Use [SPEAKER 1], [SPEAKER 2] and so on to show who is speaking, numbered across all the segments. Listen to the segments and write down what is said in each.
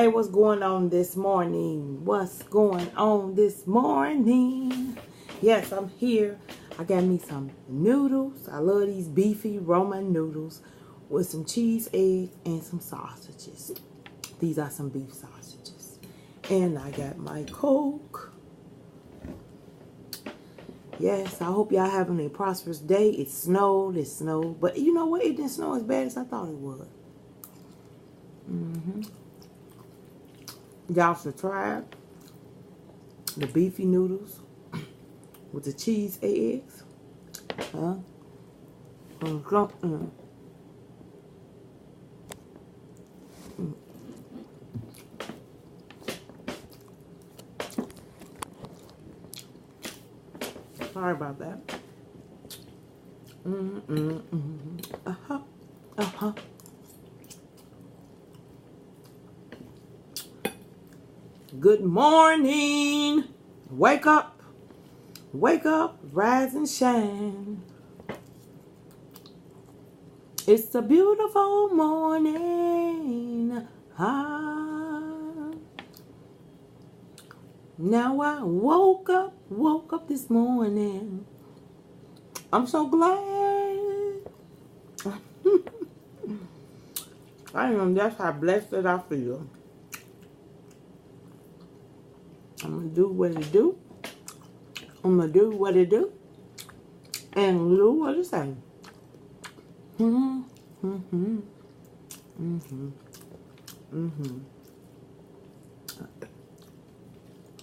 [SPEAKER 1] Hey, what's going on this morning? What's going on this morning? Yes, I'm here. I got me some noodles. I love these beefy Roman noodles with some cheese, eggs, and some sausages. These are some beef sausages. And I got my Coke. Yes, I hope y'all having a prosperous day. It snowed. But you know what? It didn't snow as bad as I thought it would. Y'all should try it. The beefy noodles with the cheese eggs. Sorry about that. Good morning. Wake up. Wake up, rise and shine. It's a beautiful morning. Now I woke up this morning. I'm so glad. I know that's how blessed that I feel. I'm gonna do what it do. I'm gonna do what it do. And do what it say.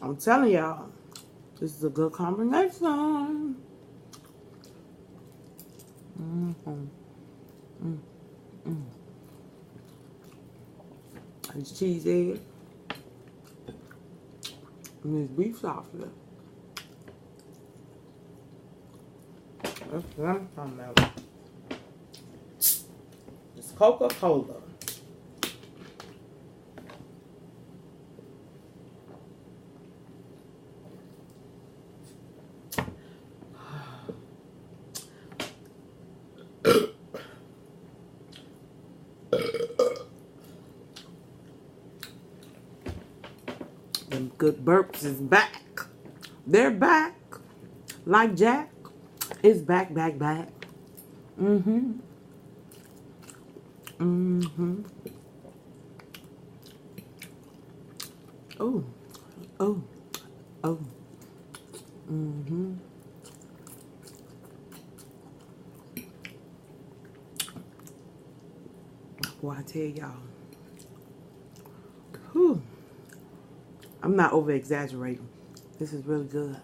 [SPEAKER 1] I'm telling y'all, this is a good combination. It's cheese egg. And this beef sausage. That's what I'm talking about. It's Coca-Cola. Them good burps is back. They're back. Like Jack. It's back. Oh. Boy, I tell y'all. Whew. I'm not over exaggerating. This is really good.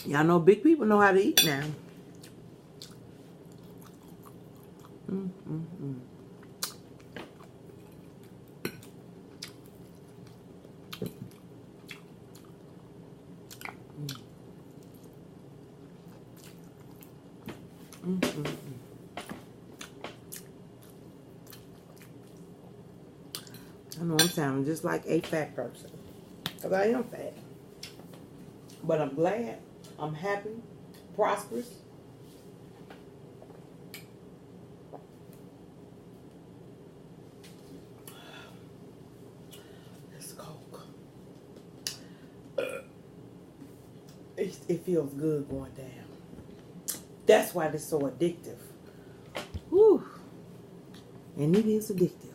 [SPEAKER 1] Y'all know big people know how to eat now. I know I'm sounding just like a fat person. Because I am fat. But I'm glad. I'm happy. Prosperous. This Coke. It feels good going down. That's why it's so addictive. Whew. And it is addictive.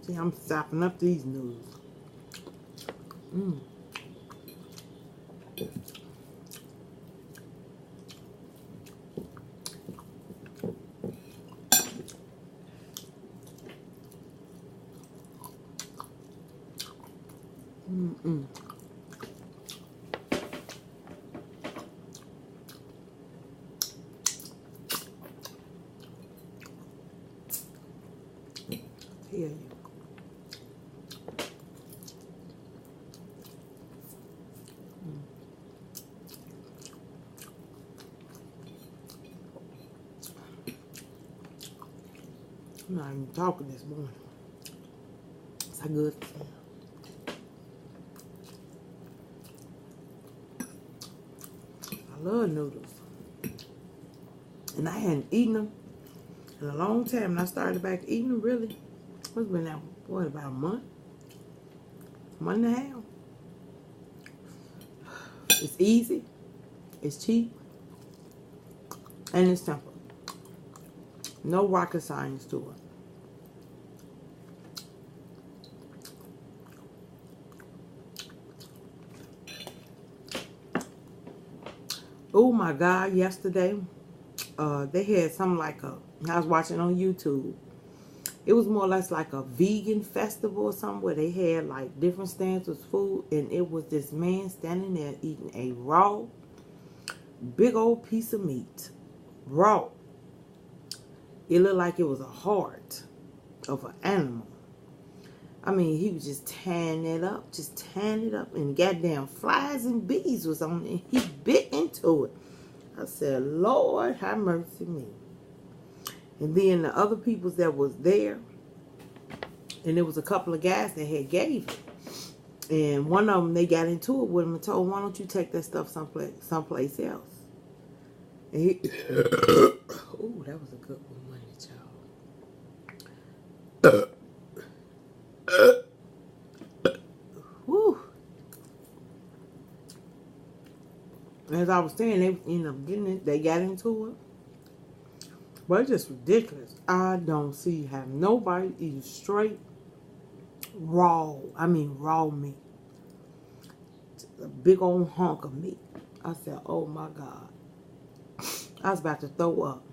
[SPEAKER 1] See, I'm sopping up these noodles. Here you go. I'm not even talking this morning. It's how good it is. I love noodles. And I hadn't eaten them in a long time. And I started back eating them, really. It's been out, what, about a month? Month and a half. It's easy. It's cheap. And it's simple. No rocket science to it. Oh my God, yesterday, they had something like I was watching on YouTube. It was more or less like a vegan festival or something where they had like different stands of food. And it was this man standing there eating a raw, big old piece of meat. Raw. It looked like it was a heart of an animal. I mean, he was just tearing it up. And goddamn flies and bees was on it. He bit into it. I said, Lord, have mercy me. And then the other peoples that was there, and there was a couple of guys that had gave it. And one of them, they got into it with him and told him, why don't you take that stuff someplace else? And he, oh, that was a good one, wasn't it, y'all? Whew. As I was saying, they ended up getting it. They got into it. But it's just ridiculous. I don't see how nobody eats straight raw. I mean raw meat. A big old hunk of meat. I said, oh my God. I was about to throw up.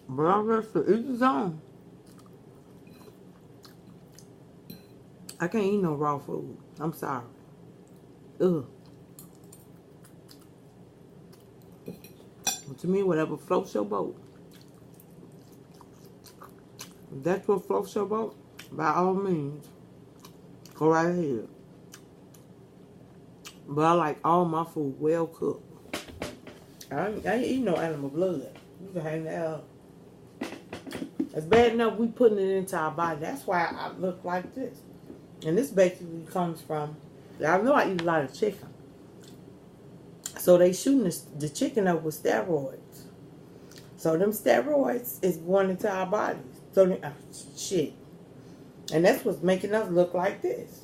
[SPEAKER 1] But I guess to each his own. I can't eat no raw food. I'm sorry. Ugh. But to me, whatever floats your boat. If that's what floats your boat, by all means, go right ahead. But I like all my food well cooked. I ain't eating no animal blood. You can hang that up. It's bad enough we putting it into our body. That's why I look like this. And this basically comes from, I know I eat a lot of chicken. So they shooting the chicken up with steroids. So them steroids is going into our bodies. So they, shit. And that's what's making us look like this.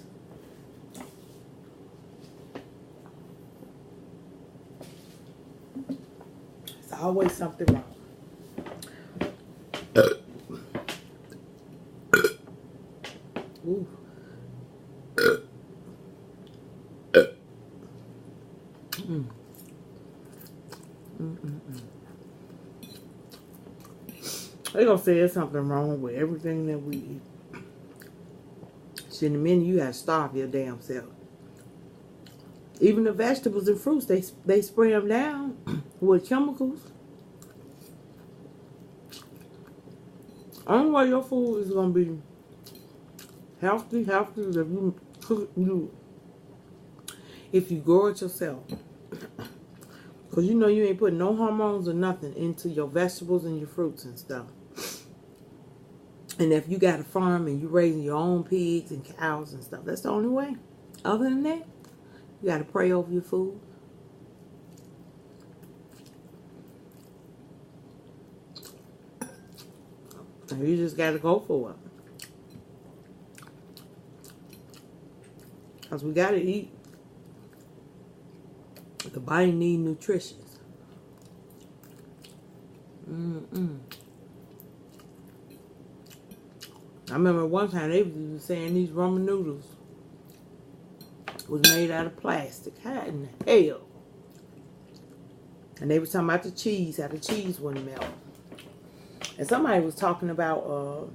[SPEAKER 1] There's always something wrong. Ooh. They're gonna say there's something wrong with everything that we eat. Shit, in a minute you gotta starve your damn self. Even the vegetables and fruits, they spray them down with chemicals. Only way your food is gonna be healthy is if you cook if you grow it yourself. Because you know you ain't putting no hormones or nothing into your vegetables and your fruits and stuff. And if you got a farm and you raising your own pigs and cows and stuff, that's the only way. Other than that, you got to pray over your food. And you just got to go for it. Because we got to eat. The body needs nutrition. I remember one time they was saying these ramen noodles was made out of plastic. How in the hell? And they were talking about the cheese, how the cheese wouldn't melt. And somebody was talking about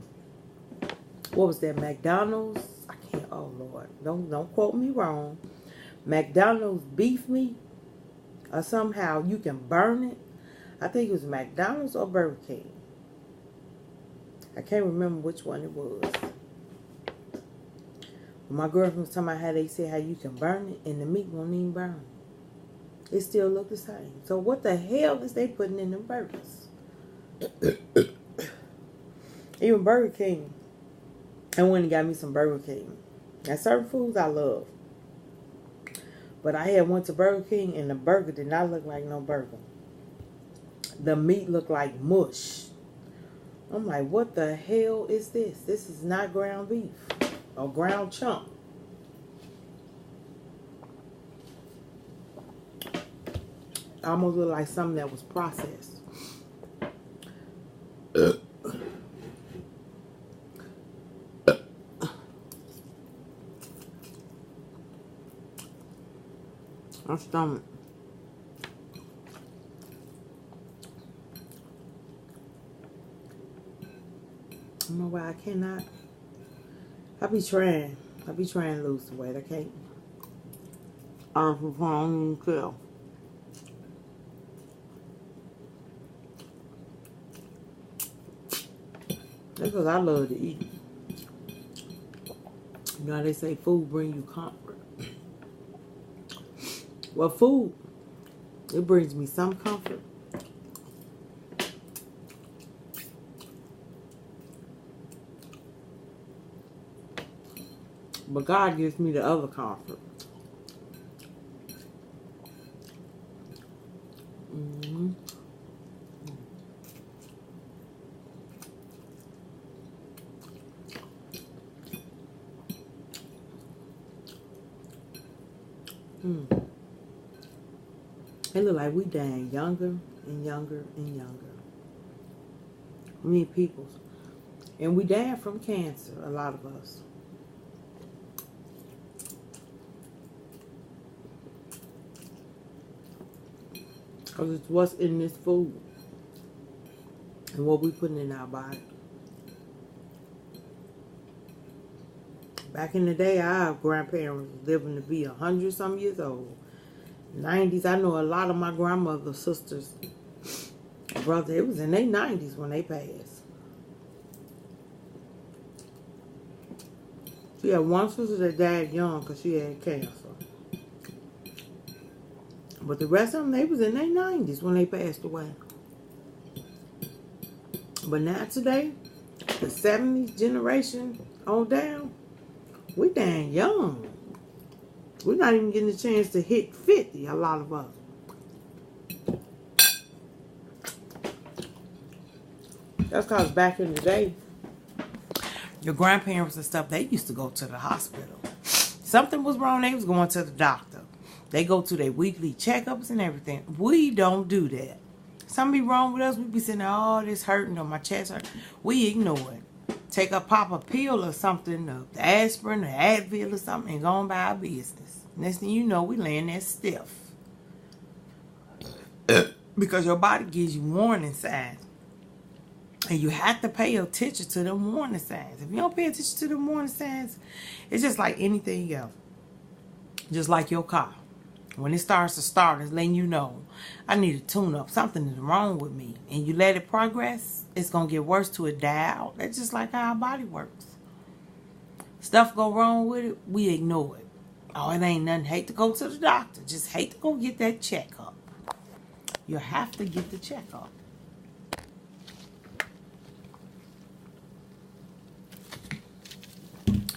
[SPEAKER 1] what was that, McDonald's? I can't, oh Lord, don't quote me wrong. McDonald's beef meat, or somehow you can burn it. I think it was McDonald's or Burger King. I can't remember which one it was. My girlfriend was talking about how they said how you can burn it and the meat won't even burn. It still look the same. So what the hell is they putting in them burgers? Even Burger King. I went and got me some Burger King. Now, certain foods I love. But I had went to Burger King and the burger did not look like no burger. The meat looked like mush. I'm like, what the hell is this? This is not ground beef or ground chunk. Almost looked like something that was processed. My stomach. I don't know why I cannot. I be trying to lose the weight. I can't. I don't even tell. That's because I love to eat. You know how they say food bring you comfort. Well, food, it brings me some comfort. But God gives me the other comfort. It look like we dying younger and younger and younger. Me people. And we dying from cancer, a lot of us. Because it's what's in this food. And what we putting in our body. Back in the day, our grandparents was living to be 100-some years old. 90s, I know a lot of my grandmother's sisters, brother, it was in their 90s when they passed. She had one sister that died young because she had cancer. But the rest of them, they was in their 90s when they passed away. But now today, the 70s generation on down, we damn young. We're not even getting a chance to hit 50, a lot of us. That's because back in the day, your grandparents and stuff, they used to go to the hospital. Something was wrong, they was going to the doctor. They go to their weekly checkups and everything. We don't do that. Something be wrong with us, we be saying, oh, this hurting or my chest hurt. We ignore it. Take a pop a pill or something, the aspirin or Advil or something, and go on by our business. Next thing you know, we laying there stiff. Because your body gives you warning signs. And you have to pay attention to them warning signs. If you don't pay attention to them warning signs, it's just like anything else. Just like your car. When it starts to start, it's letting you know, I need a tune-up. Something is wrong with me. And you let it progress, it's going to get worse till it die out. That's just like how our body works. Stuff go wrong with it, we ignore it. Oh, it ain't nothing. Hate to go to the doctor. Just hate to go get that checkup. You have to get the checkup.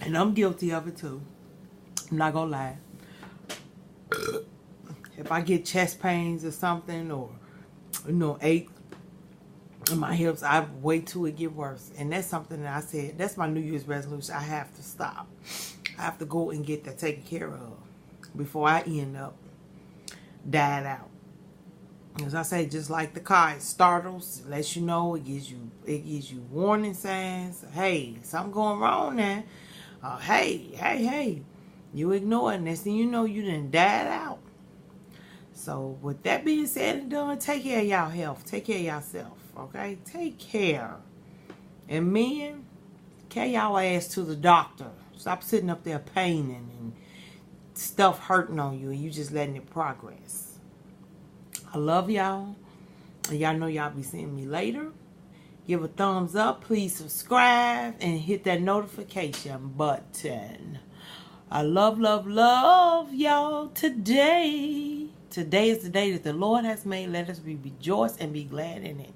[SPEAKER 1] And I'm guilty of it too. I'm not going to lie. If I get chest pains or something, or, ache in my hips, I wait till it get worse. And that's something that I said, that's my New Year's resolution. I have to stop. I have to go and get that taken care of before I end up dying out. As I say, just like the car, it startles, it lets you know, it gives you warning signs. Hey, something going wrong now. Hey. You ignore it. Next thing you know, you done died out. So, with that being said and done, take care of y'all health. Take care of yourself, okay? Take care. And men, carry y'all ass to the doctor. Stop sitting up there paining and stuff hurting on you and you just letting it progress. I love y'all. And y'all know y'all be seeing me later. Give a thumbs up. Please subscribe and hit that notification button. I love y'all today. Today is the day that the Lord has made. Let us rejoice and be glad in it.